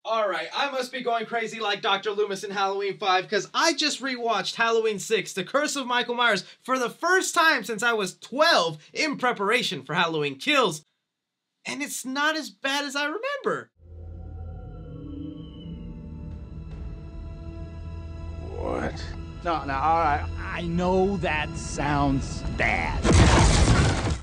Alright, I must be going crazy like Dr. Loomis in Halloween 5 because I just rewatched Halloween 6, The Curse of Michael Myers, for the first time since I was 12 in preparation for Halloween Kills. And it's not as bad as I remember. What? No, alright. I know that sounds bad.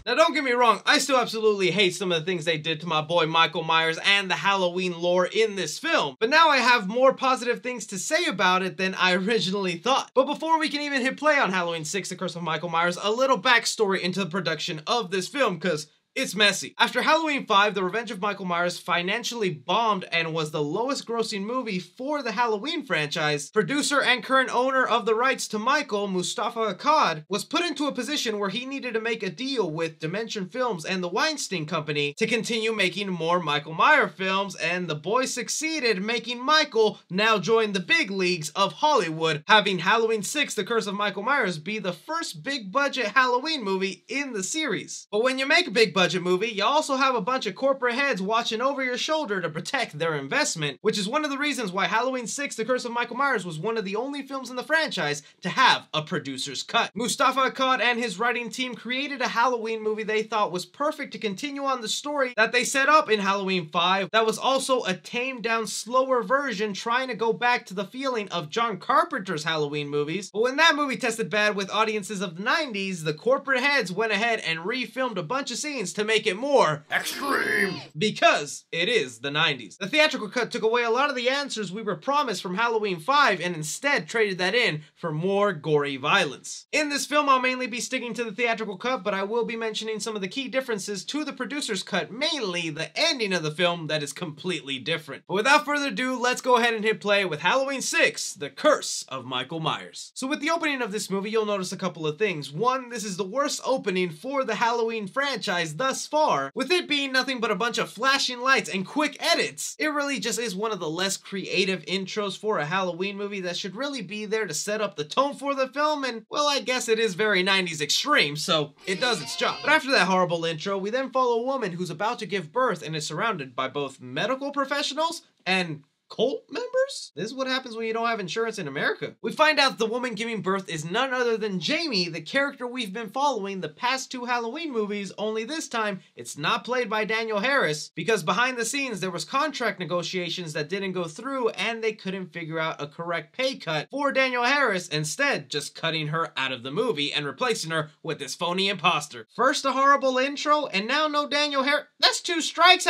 Now don't get me wrong, I still absolutely hate some of the things they did to my boy Michael Myers and the Halloween lore in this film, but now I have more positive things to say about it than I originally thought. But before we can even hit play on Halloween 6, The Curse of Michael Myers, a little backstory into the production of this film, because it's messy. After Halloween 5, The Revenge of Michael Myers financially bombed and was the lowest grossing movie for the Halloween franchise. Producer and current owner of the rights to Michael, Mustafa Akkad, was put into a position where he needed to make a deal with Dimension Films and the Weinstein Company to continue making more Michael Myers films, and the boy succeeded, making Michael now join the big leagues of Hollywood, having Halloween 6, The Curse of Michael Myers be the first big budget Halloween movie in the series. But when you make a big budget movie, you also have a bunch of corporate heads watching over your shoulder to protect their investment, which is one of the reasons why Halloween 6, The Curse of Michael Myers was one of the only films in the franchise to have a producer's cut. Mustafa Akkad and his writing team created a Halloween movie they thought was perfect to continue on the story that they set up in Halloween 5 that was also a tamed down, slower version trying to go back to the feeling of John Carpenter's Halloween movies. But when that movie tested bad with audiences of the 90s, the corporate heads went ahead and refilmed a bunch of scenes to make it more extreme, because it is the 90s. The theatrical cut took away a lot of the answers we were promised from Halloween 5 and instead traded that in for more gory violence. In this film, I'll mainly be sticking to the theatrical cut, but I will be mentioning some of the key differences to the producer's cut, mainly the ending of the film that is completely different. But without further ado, let's go ahead and hit play with Halloween 6, The Curse of Michael Myers. So with the opening of this movie, you'll notice a couple of things. One, this is the worst opening for the Halloween franchise thus far, with it being nothing but a bunch of flashing lights and quick edits. It really just is one of the less creative intros for a Halloween movie that should really be there to set up the tone for the film, and well, I guess it is very 90s extreme, so it does its job. But after that horrible intro, we then follow a woman who's about to give birth and is surrounded by both medical professionals and cult members? This is what happens when you don't have insurance in America. We find out the woman giving birth is none other than Jamie, the character we've been following the past two Halloween movies, only this time it's not played by Danielle Harris, because behind the scenes there was contract negotiations that didn't go through and they couldn't figure out a correct pay cut for Danielle Harris, instead just cutting her out of the movie and replacing her with this phony imposter. First a horrible intro and now no Danielle Harris. That's two strikes.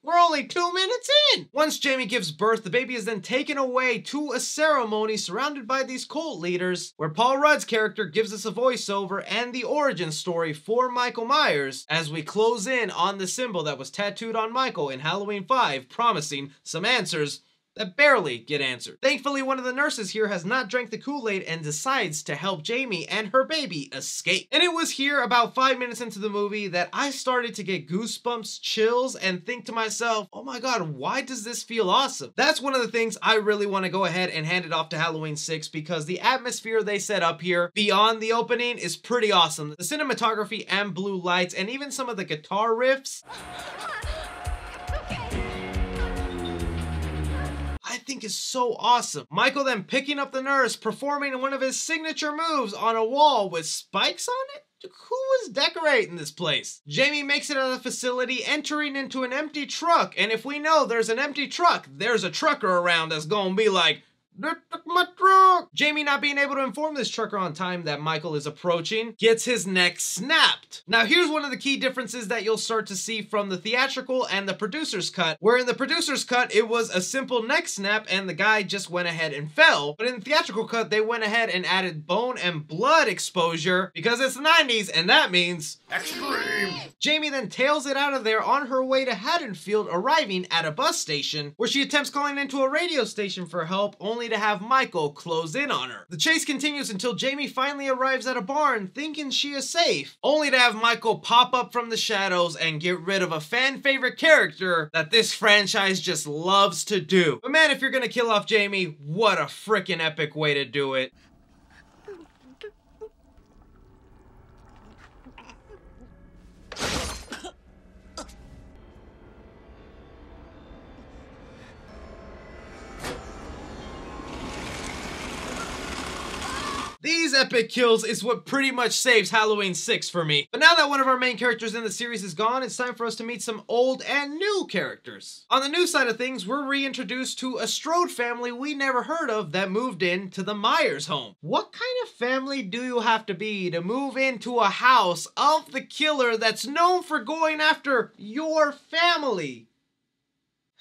We're only 2 minutes in! Once Jamie gives birth, the baby is then taken away to a ceremony surrounded by these cult leaders, where Paul Rudd's character gives us a voiceover and the origin story for Michael Myers as we close in on the symbol that was tattooed on Michael in Halloween 5, promising some answers that barely get answered. Thankfully, one of the nurses here has not drank the Kool-Aid and decides to help Jamie and her baby escape. And it was here about 5 minutes into the movie that I started to get goosebumps, chills, and think to myself, oh my god, why does this feel awesome? That's one of the things I really want to go ahead and hand it off to Halloween 6, because the atmosphere they set up here beyond the opening is pretty awesome. The cinematography and blue lights and even some of the guitar riffs I think is so awesome. Michael then picking up the nurse, performing one of his signature moves on a wall with spikes on it? Who was decorating this place? Jamie makes it out of the facility, entering into an empty truck, and if we know there's an empty truck, there's a trucker around that's gonna be like, "They took my truck!" Jamie, not being able to inform this trucker on time that Michael is approaching, gets his neck snapped. Now here's one of the key differences that you'll start to see from the theatrical and the producer's cut, where in the producer's cut it was a simple neck snap and the guy just went ahead and fell, but in the theatrical cut they went ahead and added bone and blood exposure because it's the 90s and that means extreme. Jamie then tails it out of there on her way to Haddonfield, arriving at a bus station where she attempts calling into a radio station for help, only to have Michael close in on her. The chase continues until Jamie finally arrives at a barn thinking she is safe, only to have Michael pop up from the shadows and get rid of a fan favorite character that this franchise just loves to do. But man, if you're gonna kill off Jamie, what a freaking epic way to do it. These epic kills is what pretty much saves Halloween 6 for me. But now that one of our main characters in the series is gone, it's time for us to meet some old and new characters. On the new side of things, we're reintroduced to a Strode family we never heard of that moved in to the Myers home. What kind of family do you have to be to move into a house of the killer that's known for going after your family?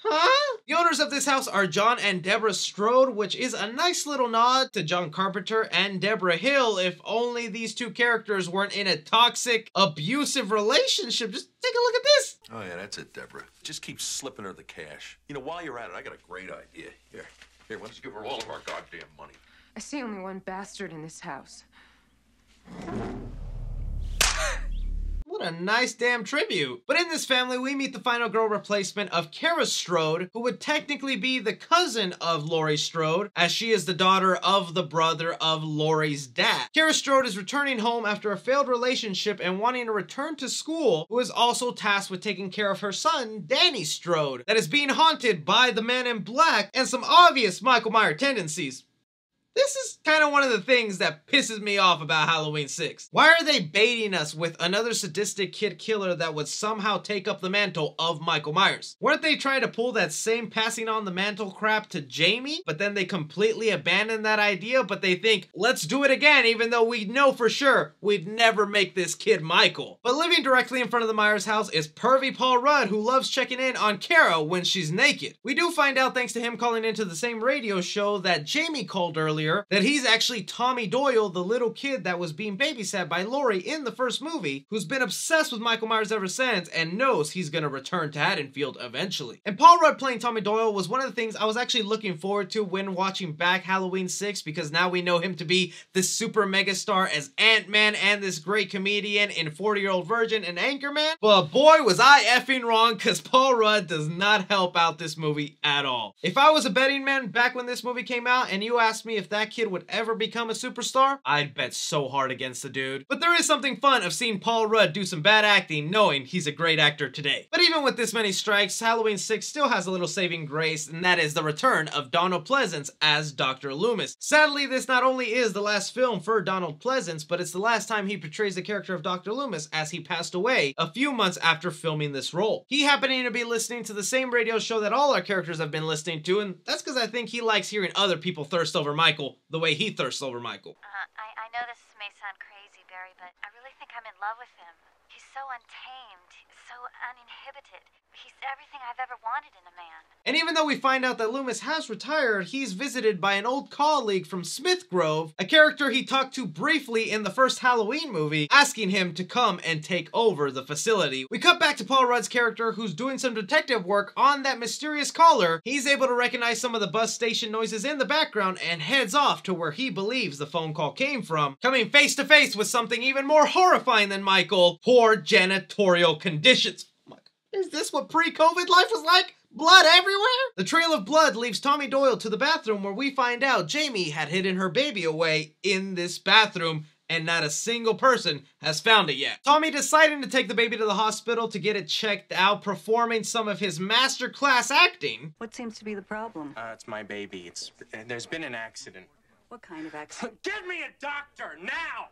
Huh? The owners of this house are John and Deborah Strode, which is a nice little nod to John Carpenter and Deborah Hill, if only these two characters weren't in a toxic, abusive relationship. Just take a look at this. Oh yeah, that's it, Deborah. Just keep slipping her the cash. You know, while you're at it, I got a great idea. Here, why don't you give her all of our goddamn money? I see only one bastard in this house. What a nice damn tribute. But in this family, we meet the final girl replacement of Kara Strode, who would technically be the cousin of Laurie Strode, as she is the daughter of the brother of Laurie's dad. Kara Strode is returning home after a failed relationship and wanting to return to school, who is also tasked with taking care of her son, Danny Strode, that is being haunted by the Man in Black and some obvious Michael Myers tendencies. This is kind of one of the things that pisses me off about Halloween 6. Why are they baiting us with another sadistic kid killer that would somehow take up the mantle of Michael Myers? Weren't they trying to pull that same passing on the mantle crap to Jamie, but then they completely abandoned that idea, but they think, let's do it again, even though we know for sure we'd never make this kid Michael. But living directly in front of the Myers house is pervy Paul Rudd, who loves checking in on Kara when she's naked. We do find out, thanks to him calling into the same radio show that Jamie called earlier, that he's actually Tommy Doyle, the little kid that was being babysat by Laurie in the first movie, who's been obsessed with Michael Myers ever since and knows he's gonna return to Haddonfield eventually. And Paul Rudd playing Tommy Doyle was one of the things I was actually looking forward to when watching back Halloween 6, because now we know him to be this super megastar as Ant-Man and this great comedian in 40-Year-Old Virgin and Anchorman. But boy, was I effing wrong, because Paul Rudd does not help out this movie at all. If I was a betting man back when this movie came out and you asked me if that kid would ever become a superstar, I'd bet so hard against the dude. But there is something fun of seeing Paul Rudd do some bad acting knowing he's a great actor today. But even with this many strikes, Halloween 6 still has a little saving grace, and that is the return of Donald Pleasence as Dr. Loomis. Sadly, this not only is the last film for Donald Pleasence, but it's the last time he portrays the character of Dr. Loomis, as he passed away a few months after filming this role. He happening to be listening to the same radio show that all our characters have been listening to, and that's because I think he likes hearing other people thirst over Michael the way he thirsts over Michael. I know this may sound crazy, Barry, but I really think I'm in love with him. He's so untamed, so uninhibited. He's everything I've ever wanted in a man. And even though we find out that Loomis has retired, he's visited by an old colleague from Smith Grove, a character he talked to briefly in the first Halloween movie, asking him to come and take over the facility. We cut back to Paul Rudd's character, who's doing some detective work on that mysterious caller. He's able to recognize some of the bus station noises in the background and heads off to where he believes the phone call came from, coming face to face with something even more horrifying than Michael: poor janitorial conditions. Is this what pre-COVID life was like? Blood everywhere? The trail of blood leaves Tommy Doyle to the bathroom, where we find out Jamie had hidden her baby away in this bathroom, and not a single person has found it yet. Tommy deciding to take the baby to the hospital to get it checked out, performing some of his masterclass acting. What seems to be the problem? It's my baby. There's been an accident. What kind of accident? Get me a doctor, now!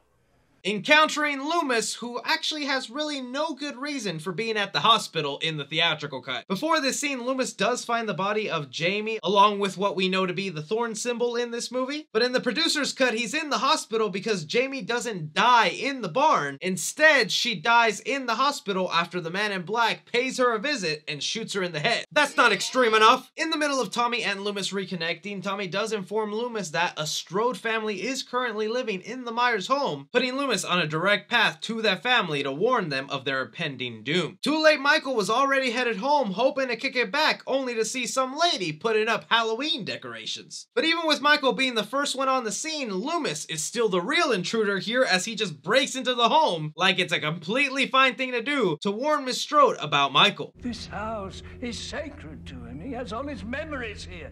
Encountering Loomis, who actually has really no good reason for being at the hospital in the theatrical cut. Before this scene, Loomis does find the body of Jamie, along with what we know to be the thorn symbol in this movie. But in the producer's cut, he's in the hospital because Jamie doesn't die in the barn. Instead, she dies in the hospital after the Man in Black pays her a visit and shoots her in the head. That's not extreme enough. In the middle of Tommy and Loomis reconnecting, Tommy does inform Loomis that a Strode family is currently living in the Myers home, putting Loomis on a direct path to that family to warn them of their impending doom. Too late, Michael was already headed home, hoping to kick it back, only to see some lady putting up Halloween decorations. But even with Michael being the first one on the scene, Loomis is still the real intruder here, as he just breaks into the home like it's a completely fine thing to do to warn Miss Strode about Michael. This house is sacred to him. He has all his memories here.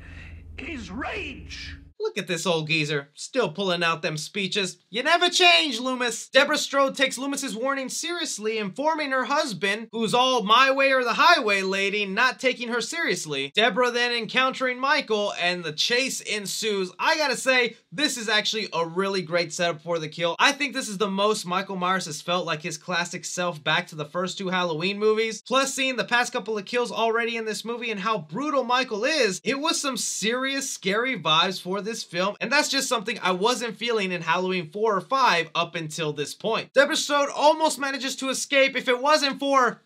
His rage. Look at this old geezer, still pulling out them speeches. You never change, Loomis. Deborah Strode takes Loomis's warning seriously, informing her husband, who's all my way or the highway lady, not taking her seriously. Deborah then encountering Michael, and the chase ensues. I gotta say, this is actually a really great setup for the kill. I think this is the most Michael Myers has felt like his classic self back to the first two Halloween movies. Plus, seeing the past couple of kills already in this movie and how brutal Michael is, it was some serious scary vibes for this film, and that's just something I wasn't feeling in Halloween 4 or 5 up until this point. Deborah Strode almost manages to escape if it wasn't for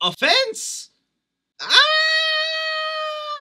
a fence?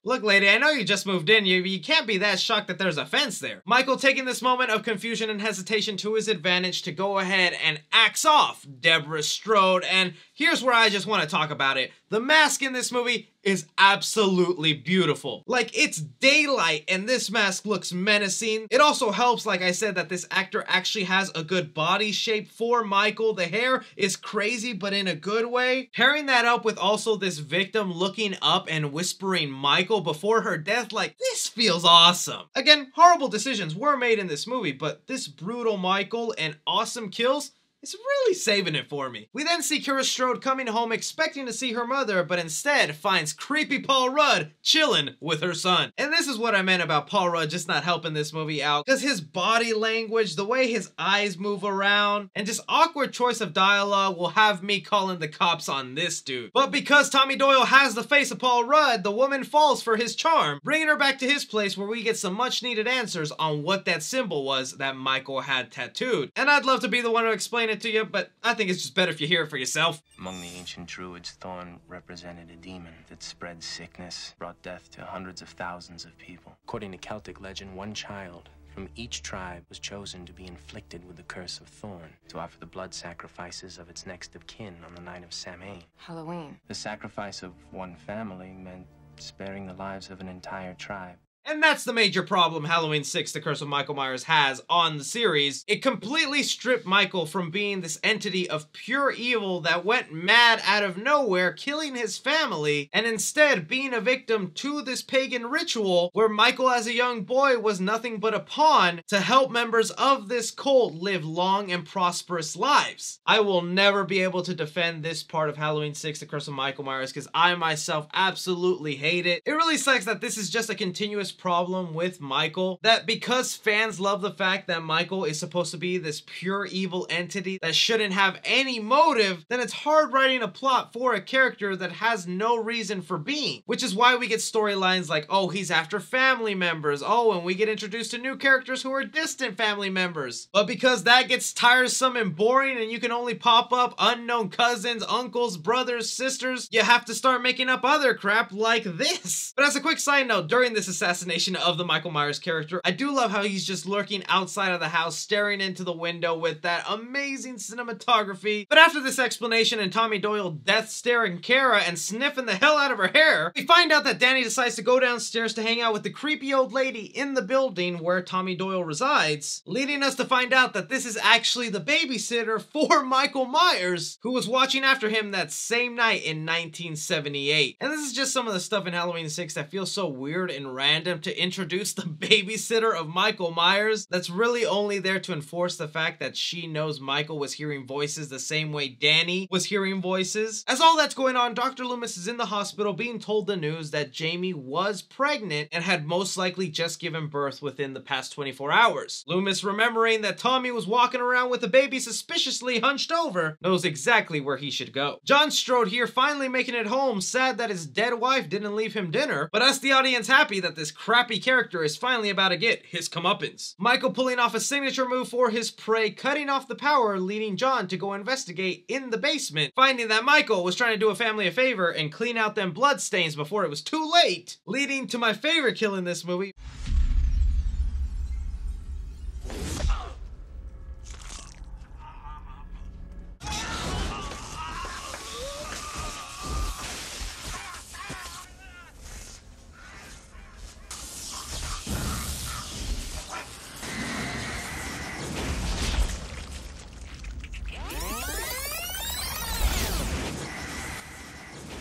Look, lady, I know you just moved in. You can't be that shocked that there's a fence there. Michael taking this moment of confusion and hesitation to his advantage to go ahead and axe off Deborah Strode. And here's where I just want to talk about it. The mask in this movie is absolutely beautiful. Like, it's daylight and this mask looks menacing. It also helps, like I said, that this actor actually has a good body shape for Michael. The hair is crazy, but in a good way. Pairing that up with also this victim looking up and whispering Michael before her death, like, this feels awesome. Again, horrible decisions were made in this movie, but this brutal Michael and awesome kills, it's really saving it for me. We then see Kira Strode coming home expecting to see her mother, but instead finds creepy Paul Rudd chilling with her son. And this is what I meant about Paul Rudd just not helping this movie out, because his body language, the way his eyes move around, and just awkward choice of dialogue will have me calling the cops on this dude. But because Tommy Doyle has the face of Paul Rudd, the woman falls for his charm, bringing her back to his place where we get some much needed answers on what that symbol was that Michael had tattooed. And I'd love to be the one to explain it to you, but I think it's just better if you hear it for yourself. Among the ancient druids, Thorn represented a demon that spread sickness, brought death to hundreds of thousands of people. According to Celtic legend, one child from each tribe was chosen to be inflicted with the curse of Thorn, to offer the blood sacrifices of its next of kin on the night of Samhain. Halloween. The sacrifice of one family meant sparing the lives of an entire tribe. And that's the major problem Halloween 6, The Curse of Michael Myers has on the series. It completely stripped Michael from being this entity of pure evil that went mad out of nowhere, killing his family, and instead being a victim to this pagan ritual where Michael as a young boy was nothing but a pawn to help members of this cult live long and prosperous lives. I will never be able to defend this part of Halloween 6, The Curse of Michael Myers, because I myself absolutely hate it. It really sucks that this is just a continuous problem with Michael, that because fans love the fact that Michael is supposed to be this pure evil entity that shouldn't have any motive, then it's hard writing a plot for a character that has no reason for being. Which is why we get storylines like, oh, he's after family members, oh, and we get introduced to new characters who are distant family members. But because that gets tiresome and boring and you can only pop up unknown cousins, uncles, brothers, sisters, you have to start making up other crap like this. But as a quick side note, during this assassination of the Michael Myers character, I do love how he's just lurking outside of the house, staring into the window with that amazing cinematography. But after this explanation and Tommy Doyle death staring Kara and sniffing the hell out of her hair, we find out that Danny decides to go downstairs to hang out with the creepy old lady in the building where Tommy Doyle resides, leading us to find out that this is actually the babysitter for Michael Myers, who was watching after him that same night in 1978. And this is just some of the stuff in Halloween 6 that feels so weird and random to introduce the babysitter of Michael Myers that's really only there to enforce the fact that she knows Michael was hearing voices the same way Danny was hearing voices. As all that's going on, Dr. Loomis is in the hospital being told the news that Jamie was pregnant and had most likely just given birth within the past 24 hours. Loomis, remembering that Tommy was walking around with the baby suspiciously hunched over, knows exactly where he should go. John Strode here finally making it home, sad that his dead wife didn't leave him dinner, but us the audience happy that this crappy character is finally about to get his comeuppance. Michael pulling off a signature move for his prey, cutting off the power, leading John to go investigate in the basement, finding that Michael was trying to do a family a favor and clean out them blood stains before it was too late, leading to my favorite kill in this movie.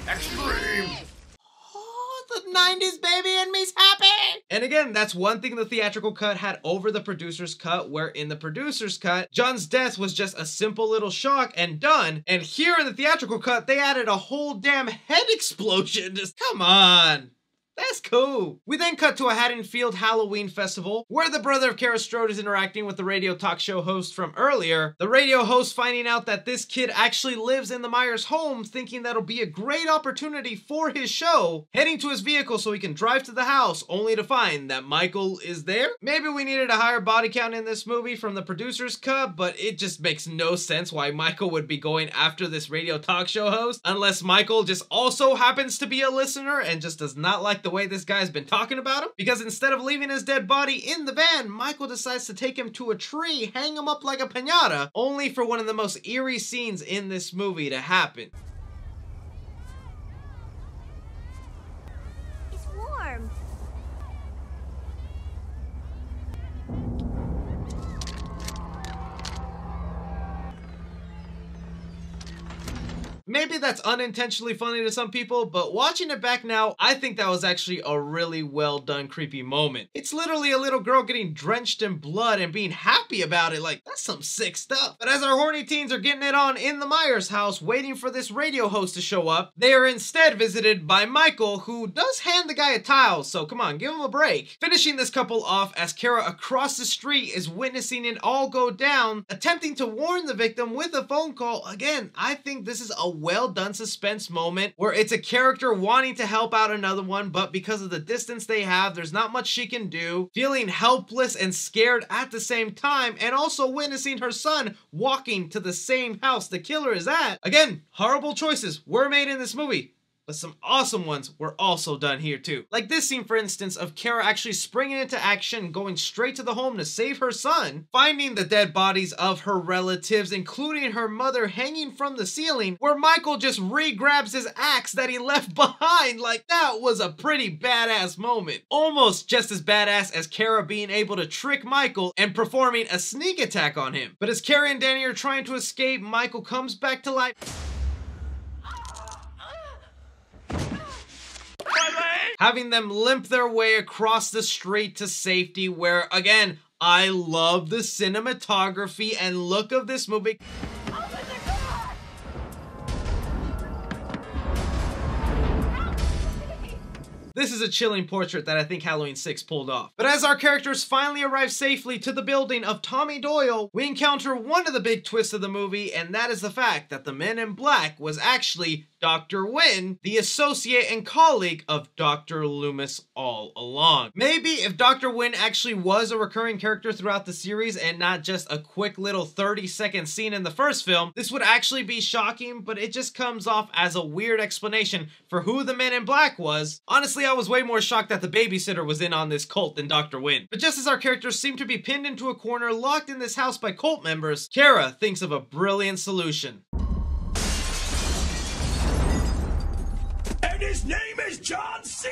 Extreme! Oh, the 90s baby and me's happy! And again, that's one thing the theatrical cut had over the producer's cut, where in the producer's cut, John's death was just a simple little shock and done. And here in the theatrical cut, they added a whole damn head explosion. Just come on. That's cool. We then cut to a Haddonfield Halloween festival where the brother of Kara Strode is interacting with the radio talk show host from earlier. The radio host finding out that this kid actually lives in the Myers home, thinking that'll be a great opportunity for his show, heading to his vehicle so he can drive to the house, only to find that Michael is there. Maybe we needed a higher body count in this movie from the producer's cut, but it just makes no sense why Michael would be going after this radio talk show host, unless Michael just also happens to be a listener and just does not like the way this guy's been talking about him. Because instead of leaving his dead body in the van, Michael decides to take him to a tree, hang him up like a piñata, only for one of the most eerie scenes in this movie to happen. It's warm. Maybe that's unintentionally funny to some people, but watching it back now, I think that was actually a really well done creepy moment. It's literally a little girl getting drenched in blood and being happy about it, like that's some sick stuff. But as our horny teens are getting it on in the Myers house, waiting for this radio host to show up, they are instead visited by Michael, who does hand the guy a towel, so come on, give him a break. Finishing this couple off as Kara across the street is witnessing it all go down, attempting to warn the victim with a phone call. Again, I think this is a well done suspense moment where it's a character wanting to help out another one, but because of the distance they have, there's not much she can do, feeling helpless and scared at the same time, and also witnessing her son walking to the same house the killer is at. Again, horrible choices were made in this movie, but some awesome ones were also done here too. Like this scene, for instance, of Kara actually springing into action, going straight to the home to save her son, finding the dead bodies of her relatives, including her mother, hanging from the ceiling, where Michael just re-grabs his axe that he left behind. Like, that was a pretty badass moment. Almost just as badass as Kara being able to trick Michael and performing a sneak attack on him. But as Kara and Danny are trying to escape, Michael comes back to life, having them limp their way across the street to safety, where, again, I love the cinematography and look of this movie. This is a chilling portrait that I think Halloween 6 pulled off. But as our characters finally arrive safely to the building of Tommy Doyle, we encounter one of the big twists of the movie, and that is the fact that the Man in Black was actually Dr. Wynn, the associate and colleague of Dr. Loomis all along. Maybe if Dr. Wynn actually was a recurring character throughout the series and not just a quick little 30-second scene in the first film, this would actually be shocking, but it just comes off as a weird explanation for who the Man in Black was. Honestly, I was way more shocked that the babysitter was in on this cult than Dr. Wynn. But just as our characters seem to be pinned into a corner, locked in this house by cult members, Kara thinks of a brilliant solution. And his name is John C.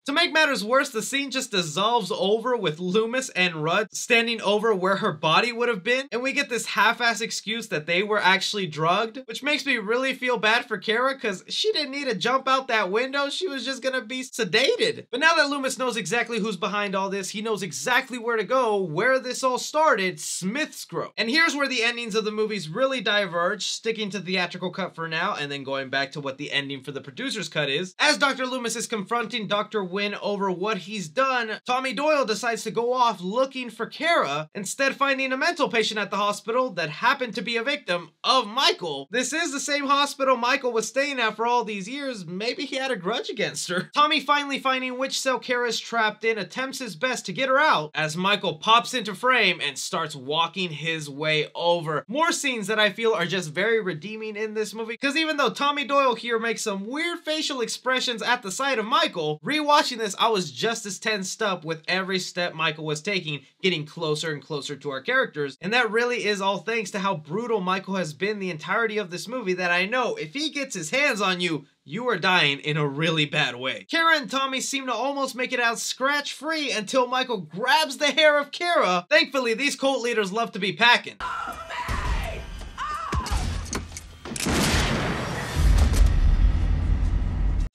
To make matters worse, the scene just dissolves over with Loomis and Rudd standing over where her body would have been, and we get this half-ass excuse that they were actually drugged, which makes me really feel bad for Kara because she didn't need to jump out that window, she was just gonna be sedated. But now that Loomis knows exactly who's behind all this, he knows exactly where to go, where this all started, Smith's Grove. And here's where the endings of the movies really diverge, sticking to the theatrical cut for now, and then going back to what the ending for the producer's cut is. As Dr. Loomis is confronting Dr. Wynn over what he's done, Tommy Doyle decides to go off looking for Kara, instead finding a mental patient at the hospital that happened to be a victim of Michael. This is the same hospital Michael was staying at for all these years. Maybe he had a grudge against her. Tommy, finally finding which cell Kara is trapped in, attempts his best to get her out as Michael pops into frame and starts walking his way over. More scenes that I feel are just very redeeming in this movie, because even though Tommy Doyle here makes some weird facial expressions at the sight of Michael, rewatching this, I was just as tensed up with every step Michael was taking, getting closer and closer to our characters. And that really is all thanks to how brutal Michael has been the entirety of this movie, that I know if he gets his hands on you, you are dying in a really bad way. Kara and Tommy seem to almost make it out scratch-free until Michael grabs the hair of Kara. Thankfully, these cult leaders love to be packing.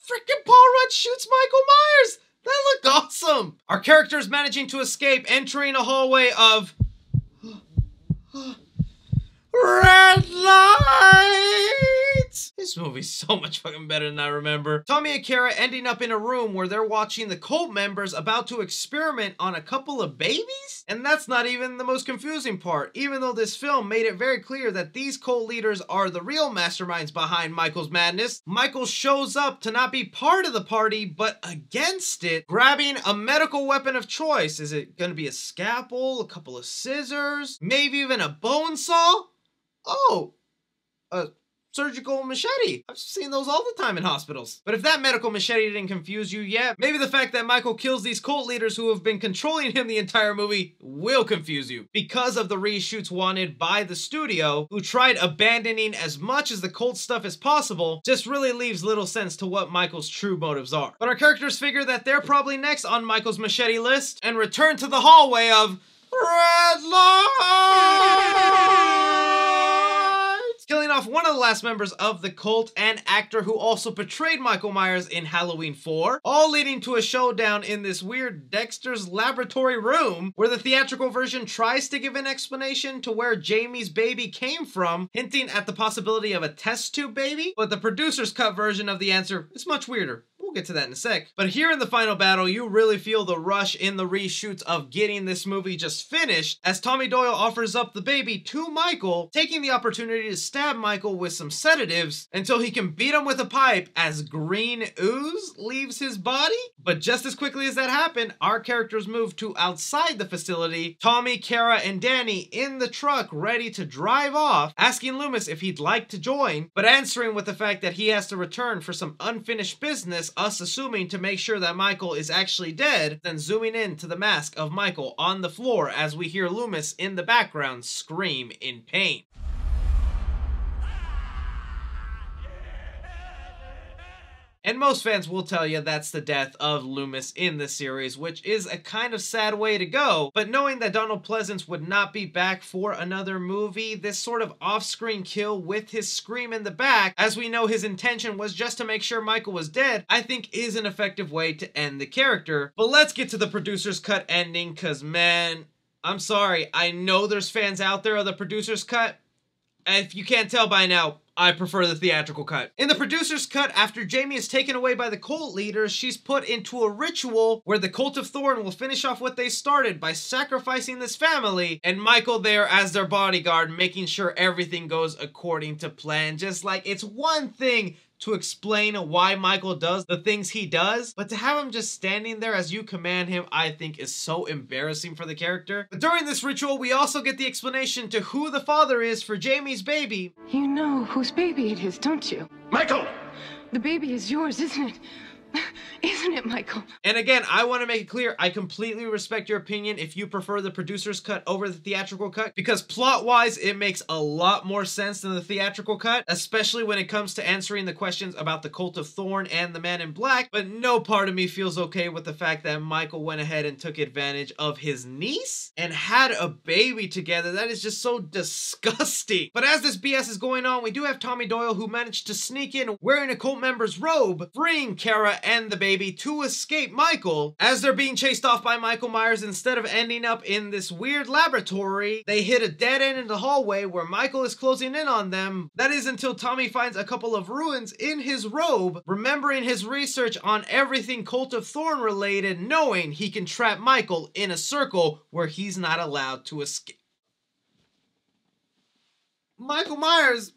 Freaking Paul Rudd shoots Michael Myers! That film. Our characters managing to escape, entering a hallway of red lights. This movie's so much fucking better than I remember. Tommy and Kara ending up in a room where they're watching the cult members about to experiment on a couple of babies? And that's not even the most confusing part, even though this film made it very clear that these cult leaders are the real masterminds behind Michael's madness. Michael shows up to not be part of the party, but against it, grabbing a medical weapon of choice. Is it gonna be a scalpel, a couple of scissors, maybe even a bone saw? Oh, a surgical machete. I've seen those all the time in hospitals. But if that medical machete didn't confuse you yet, maybe the fact that Michael kills these cult leaders who have been controlling him the entire movie will confuse you. Because of the reshoots wanted by the studio, who tried abandoning as much of the cult stuff as possible, just really leaves little sense to what Michael's true motives are. But our characters figure that they're probably next on Michael's machete list and return to the hallway of red light. Killing off one of the last members of the cult and actor who also portrayed Michael Myers in Halloween 4, all leading to a showdown in this weird Dexter's laboratory room where the theatrical version tries to give an explanation to where Jamie's baby came from, hinting at the possibility of a test tube baby, but the producer's cut version of the answer is much weirder. We'll get to that in a sec. But here in the final battle, you really feel the rush in the reshoots of getting this movie just finished, as Tommy Doyle offers up the baby to Michael, taking the opportunity to stab Michael with some sedatives until he can beat him with a pipe as green ooze leaves his body. But just as quickly as that happened, our characters move to outside the facility, Tommy, Kara, and Danny in the truck ready to drive off, asking Loomis if he'd like to join, but answering with the fact that he has to return for some unfinished business, us assuming to make sure that Michael is actually dead, then zooming in to the mask of Michael on the floor as we hear Loomis in the background scream in pain. And most fans will tell you that's the death of Loomis in the series, which is a kind of sad way to go. But knowing that Donald Pleasence would not be back for another movie, this sort of off-screen kill with his scream in the back, as we know his intention was just to make sure Michael was dead, I think is an effective way to end the character. But let's get to the producer's cut ending, cause man, I'm sorry, I know there's fans out there of the producer's cut. If you can't tell by now, I prefer the theatrical cut. In the producer's cut, after Jamie is taken away by the cult leaders, she's put into a ritual where the Cult of Thorn will finish off what they started by sacrificing this family, and Michael there as their bodyguard, making sure everything goes according to plan. Just like, it's one thing to explain why Michael does the things he does, but to have him just standing there as you command him, I think is so embarrassing for the character. But during this ritual, we also get the explanation to who the father is for Jamie's baby. You know whose baby it is, don't you? Michael! The baby is yours, isn't it? Isn't it, Michael? And again, I want to make it clear, I completely respect your opinion if you prefer the producer's cut over the theatrical cut, because plot-wise, it makes a lot more sense than the theatrical cut, especially when it comes to answering the questions about the Cult of Thorn and the Man in Black, but no part of me feels okay with the fact that Michael went ahead and took advantage of his niece and had a baby together. That is just so disgusting. But as this BS is going on, we do have Tommy Doyle, who managed to sneak in wearing a cult member's robe, freeing Kara and the baby to escape Michael. As they're being chased off by Michael Myers, instead of ending up in this weird laboratory, they hit a dead end in the hallway where Michael is closing in on them. That is until Tommy finds a couple of ruins in his robe, remembering his research on everything Cult of Thorn related, knowing he can trap Michael in a circle where he's not allowed to escape. Michael Myers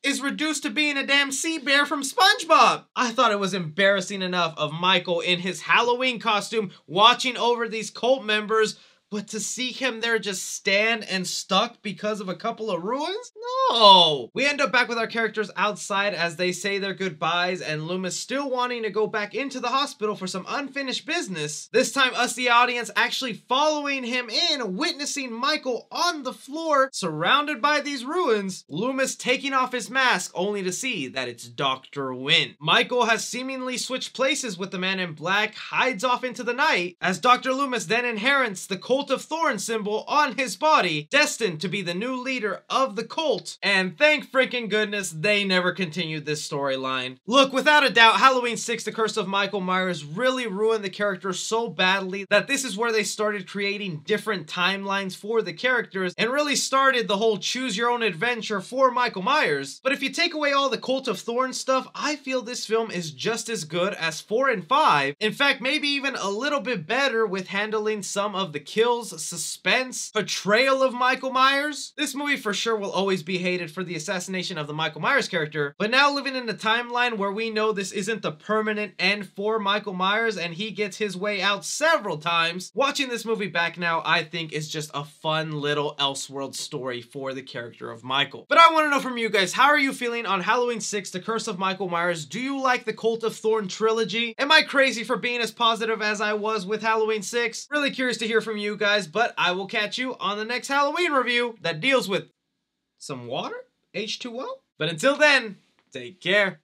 is reduced to being a damn sea bear from SpongeBob. I thought it was embarrassing enough of Michael in his Halloween costume watching over these cult members, but to see him there just stand and stuck because of a couple of ruins? No! We end up back with our characters outside as they say their goodbyes, and Loomis still wanting to go back into the hospital for some unfinished business. This time us, the audience, actually following him in, witnessing Michael on the floor, surrounded by these ruins. Loomis taking off his mask, only to see that it's Dr. Wynn. Michael has seemingly switched places with the Man in Black, hides off into the night, as Dr. Loomis then inherits the Cult Cult of Thorns symbol on his body, destined to be the new leader of the cult. And thank freaking goodness they never continued this storyline. Look, without a doubt, Halloween 6: The Curse of Michael Myers really ruined the character so badly that this is where they started creating different timelines for the characters and really started the whole choose your own adventure for Michael Myers. But if you take away all the Cult of Thorns stuff, I feel this film is just as good as 4 and 5. In fact, maybe even a little bit better with handling some of the kills, suspense, portrayal of Michael Myers. This movie for sure will always be hated for the assassination of the Michael Myers character, but now living in a timeline where we know this isn't the permanent end for Michael Myers and he gets his way out several times, watching this movie back now I think is just a fun little Elseworld story for the character of Michael. But I want to know from you guys, how are you feeling on Halloween 6: The Curse of Michael Myers? Do you like the Cult of Thorn trilogy? Am I crazy for being as positive as I was with Halloween 6? Really curious to hear from you guys, but I will catch you on the next Halloween review that deals with some water? H2O? But until then, take care.